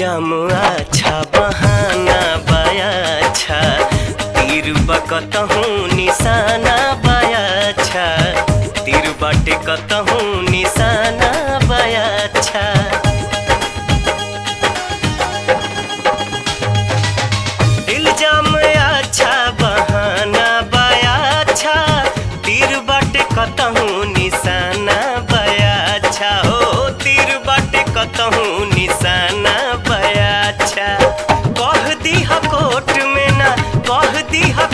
इल्जाम अच्छा बहाना बाया अच्छा, तीर बकतहूँ निशाना बाया अच्छा, तीर बाटे कतहूँ निशाना बाया अच्छा। इल्जाम अच्छा बहाना बाया अच्छा, तीर बाटे कतहूँ निशाना बाया अच्छा, हो तीर बाटे कतहूँ निशाना बाया अच्छा। कह दीहा कोर्ट में ना कह दीहा